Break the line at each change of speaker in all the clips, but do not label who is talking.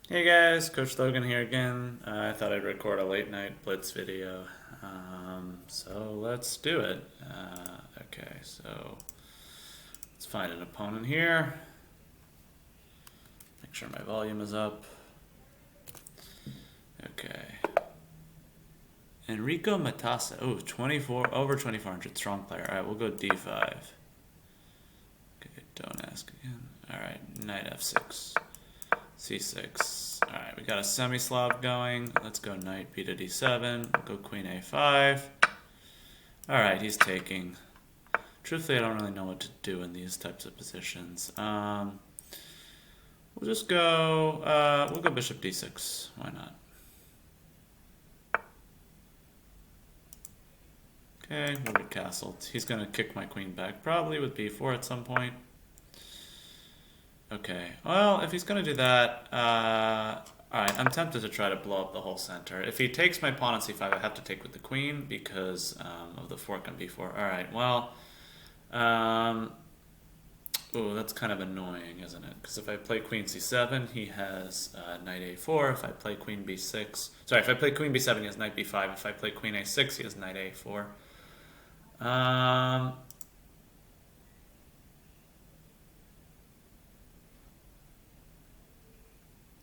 Hey guys, Coach Logan here again. I thought I'd record a late night Blitz video. So let's do it. Okay, so let's find an opponent here. Make sure my volume is up. Okay. Enrico Matassa. Oh, 24, over 2400. Strong player. Alright, we'll go d5. Okay, don't ask again. Alright, knight f6. c6. Alright, we got a Semi-Slav going. Let's go knight b to d7. Go queen a5. Alright, he's taking. Truthfully, I don't really know what to do in these types of positions. We'll just go, we'll go bishop d6. Why not? Okay, we'll get castled. He's going to kick my queen back, probably with b4 at some point. Okay, well, if he's going to do that, alright, I'm tempted to try to blow up the whole center. If he takes my pawn on c5, I have to take with the queen because of the fork on b4. Alright, well, ooh, that's kind of annoying, isn't it? Because if I play queen c7, he has knight a4. If I play queen b6, sorry, if I play queen b7, he has knight b5. If I play queen a6, he has knight a4.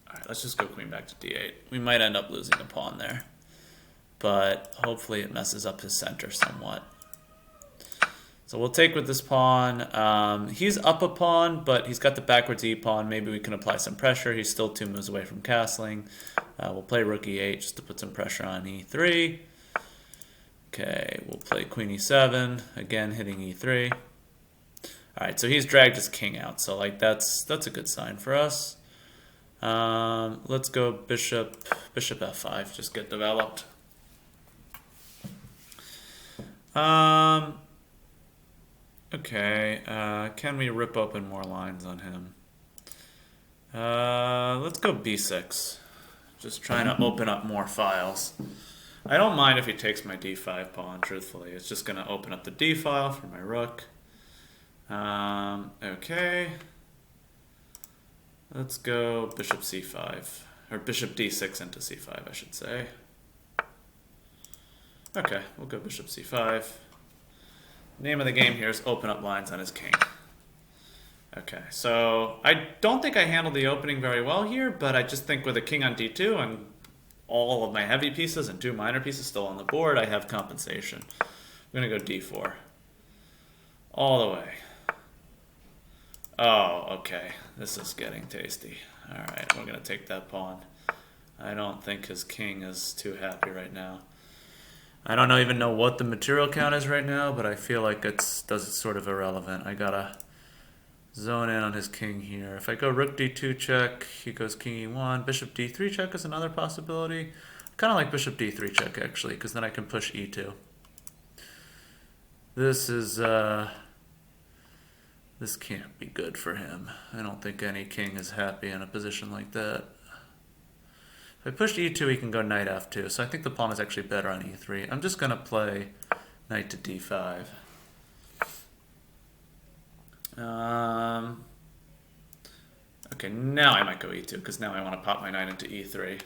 Alright, let's just go queen back to d8. We might end up losing a pawn there, but hopefully it messes up his center somewhat. So we'll take with this pawn. He's up a pawn, but he's got the backwards e-pawn. Maybe we can apply some pressure. He's still 2 moves away from castling. We'll play rook e8 just to put some pressure on e3. Okay, we'll play queen e7, again hitting e3. Alright, so he's dragged his king out, so like that's a good sign for us. Let's go bishop f5, just get developed. Okay, can we rip open more lines on him? Let's go b6. Just trying to open up more files. I don't mind if he takes my d5 pawn, truthfully. It's just going to open up the d file for my rook. Okay. Let's go bishop c5. Or bishop d6 into c5, I should say. Okay, we'll go bishop c5. Name of the game here is open up lines on his king. Okay, so I don't think I handled the opening very well here, but I just think with a king on d2 and all of my heavy pieces and 2 minor pieces still on the board, I have compensation. I'm going to go d4. All the way. Oh, okay. This is getting tasty. Alright, we're going to take that pawn. I don't think his king is too happy right now. I don't even know what the material count is right now, but I feel like it's sort of irrelevant. I gotta zone in on his king here. If I go rook d2 check, he goes king e1. Bishop d3 check is another possibility. I kind of like bishop d3 check, actually, because then I can push e2. This is, this can't be good for him. I don't think any king is happy in a position like that. If I push e2, he can go knight f2, so I think the pawn is actually better on e3. I'm just going to play knight to d5. Okay, now I might go e2, because now I want to pop my knight into e3.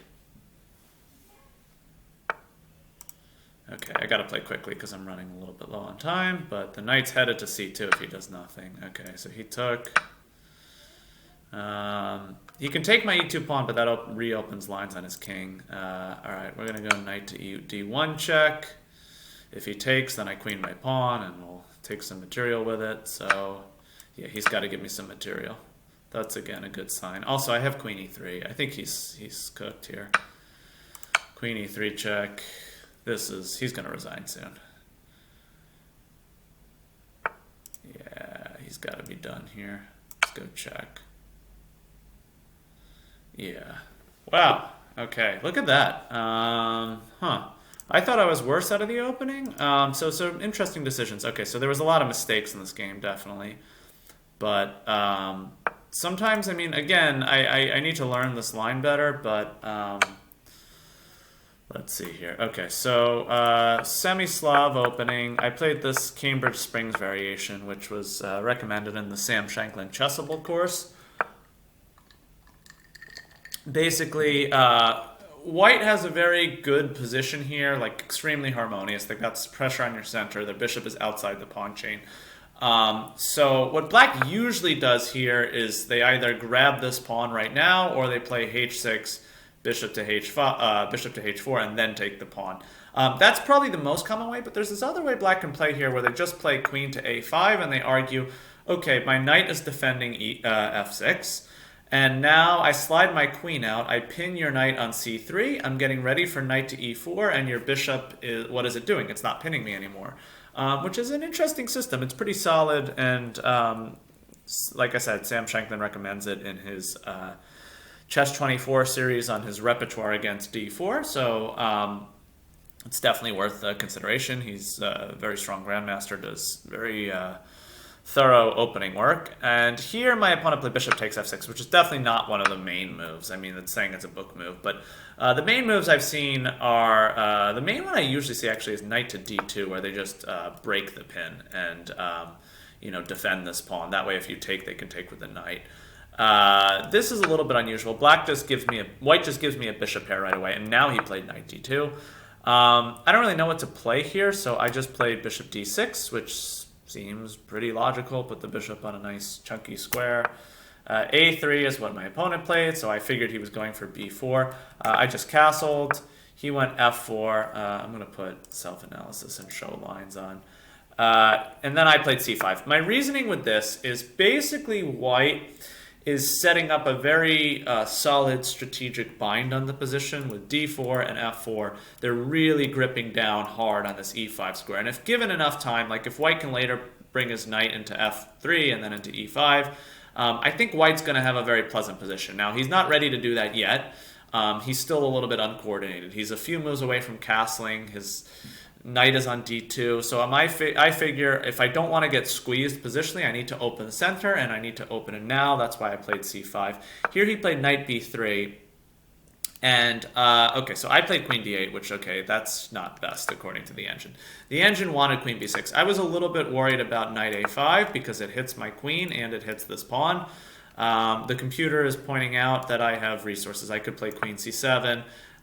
Okay, I gotta play quickly because I'm running a little bit low on time, but the knight's headed to c2 if he does nothing. Okay, so he took. He can take my e2 pawn, but that reopens lines on his king. Alright, we're gonna go knight to d1 check. If he takes, then I queen my pawn, and we'll take some material with it. So, yeah, he's got to give me some material. That's, again, a good sign. Also, I have queen e3. I think he's cooked here. Queen e3 check. He's going to resign soon. Yeah, he's got to be done here. Let's go check. Yeah. Wow. Okay, look at that. I thought I was worse out of the opening. So interesting decisions. Okay, so there was a lot of mistakes in this game, definitely. But sometimes, I mean, again, I need to learn this line better, but let's see here. Okay, so Semi-Slav opening. I played this Cambridge Springs variation, which was recommended in the Sam Shanklin Chessable course. basically, white has a very good position here, like extremely harmonious. They've got pressure on your center. Their bishop is outside the pawn chain. So what black usually does here is they either grab this pawn right now, or they play h6, bishop to h5, bishop to h4, and then take the pawn. That's probably the most common way, but there's this other way black can play here where they just play queen to a5, and they argue, okay, my knight is defending f6, and now I slide my queen out, I pin your knight on c3, I'm getting ready for knight to e4, and your bishop is, what is it doing? It's not pinning me anymore. Which is an interesting system. It's pretty solid, and like I said, Sam Shankland recommends it in his Chess 24 series on his repertoire against d4, so it's definitely worth consideration. He's a very strong grandmaster, does very thorough opening work. And here my opponent played bishop takes f6, which is definitely not one of the main moves. I mean, it's saying it's a book move, but the main moves I've seen are, the main one I usually see actually is knight to d2, where they just break the pin and defend this pawn. That way if you take, they can take with the knight. This is a little bit unusual. White just gives me a bishop pair right away, and now he played knight d2. I don't really know what to play here, so I just played bishop d6, which seems pretty logical. Put the bishop on a nice chunky square. A3 is what my opponent played, so I figured he was going for b4. I just castled. He went f4. I'm going to put self-analysis and show lines on. And then I played c5. My reasoning with this is basically white is setting up a very solid strategic bind on the position with d4 and f4. They're really gripping down hard on this e5 square. And if given enough time, like if white can later bring his knight into f3 and then into e5, I think white's going to have a very pleasant position. Now, he's not ready to do that yet. He's still a little bit uncoordinated. He's a few moves away from castling. His knight is on d2, so I figure if I don't want to get squeezed positionally, I need to open the center, and I need to open it now. That's why I played c5. Here he played knight b3, and okay, so I played queen d8, which, okay, that's not best according to the engine. The engine wanted queen b6. I was a little bit worried about knight a5 because it hits my queen and it hits this pawn. The computer is pointing out that I have resources. I could play queen c7.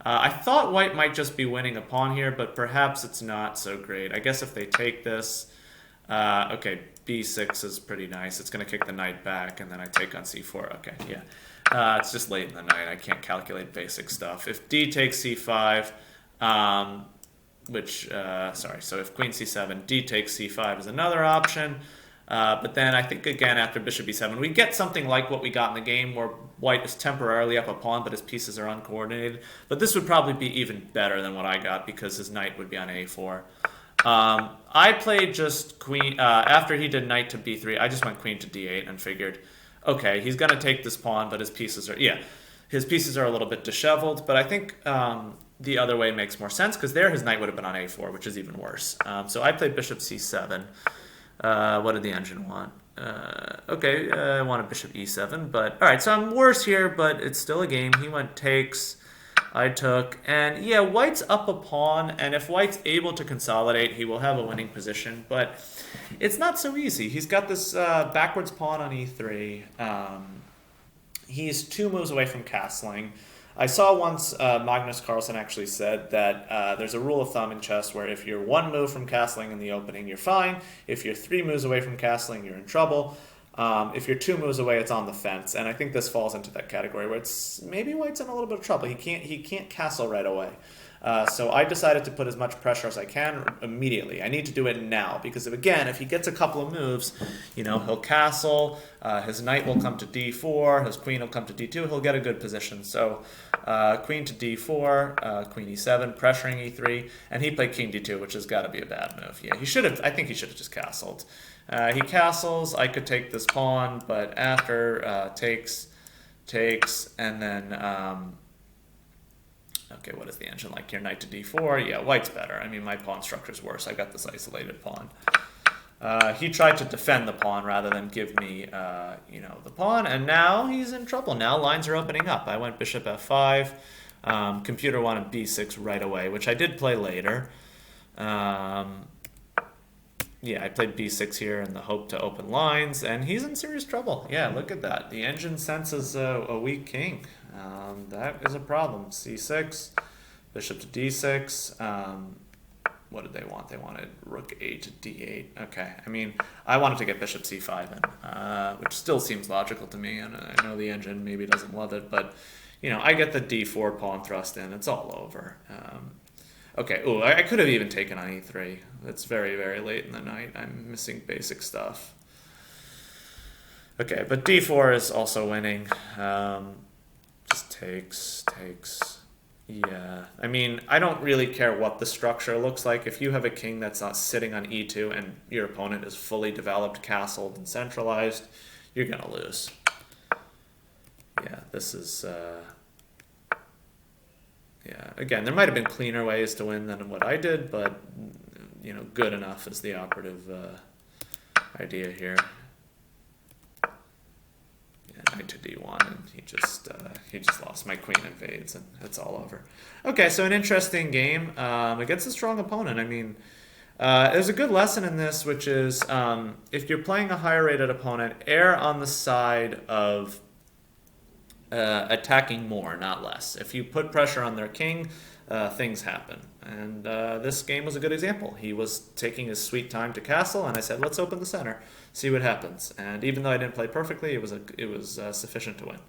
I thought white might just be winning a pawn here, but perhaps it's not so great. I guess if they take this, okay, b6 is pretty nice. It's going to kick the knight back, and then I take on c4. Okay, yeah. It's just late in the night. I can't calculate basic stuff. If d takes c5, so if queen c7, d takes c5 is another option. But then I think, again, after bishop b7, we get something like what we got in the game where white is temporarily up a pawn, but his pieces are uncoordinated. But this would probably be even better than what I got because his knight would be on a4. I played just queen, after he did knight to b3, I just went queen to d8 and figured, okay, he's going to take this pawn, but his pieces are, his pieces are a little bit disheveled. But I think the other way makes more sense because there his knight would have been on a4, which is even worse. So I played bishop c7. What did the engine want? Okay, I wanted bishop e7, but all right, so I'm worse here, but it's still a game. He went takes, I took, and yeah, white's up a pawn, and if white's able to consolidate, he will have a winning position, but it's not so easy. He's got this backwards pawn on e3. He's 2 moves away from castling. I saw once Magnus Carlsen actually said that there's a rule of thumb in chess where if you're 1 move from castling in the opening, you're fine. If you're 3 moves away from castling, you're in trouble. If you're 2 moves away, it's on the fence. And I think this falls into that category where it's maybe white's in a little bit of trouble. He can't castle right away. So I decided to put as much pressure as I can immediately. I need to do it now because if he gets a couple of moves, he'll castle, his knight will come to d4, his queen will come to d2, he'll get a good position. So queen to d4, queen e7, pressuring e3, and he played king d2, which has got to be a bad move. Yeah, I think he should have just castled. He castles, I could take this pawn, but after takes, and then okay, what is the engine like here? Knight to d4. Yeah, white's better. I mean, my pawn structure's worse. I got this isolated pawn. He tried to defend the pawn rather than give me, the pawn, and now he's in trouble. Now lines are opening up. I went bishop f5. Computer wanted b6 right away, which I did play later. yeah, I played b6 here in the hope to open lines, and he's in serious trouble. Yeah, look at that. The engine senses a weak king. That is a problem. c6, bishop to d6. What did they want? They wanted rook a to d8. Okay, I mean, I wanted to get bishop c5 in, which still seems logical to me, and I know the engine maybe doesn't love it, but, you know, I get the d4 pawn thrust in. It's all over. Okay, ooh, I could have even taken on e3. It's very, very late in the night. I'm missing basic stuff. Okay, but d4 is also winning. Just takes. Yeah, I mean, I don't really care what the structure looks like. If you have a king that's not sitting on e2 and your opponent is fully developed, castled, and centralized, you're going to lose. Yeah, this is... yeah, again, there might have been cleaner ways to win than what I did, but, you know, good enough is the operative idea here. Knight to d1, and he just lost. My queen invades, and it's all over. Okay, so an interesting game against a strong opponent. I mean, there's a good lesson in this, which is if you're playing a higher rated opponent, err on the side of attacking more, not less. If you put pressure on their king, things happen. And this game was a good example. He was taking his sweet time to castle, and I said, let's open the center, see what happens. And even though I didn't play perfectly, it was sufficient to win.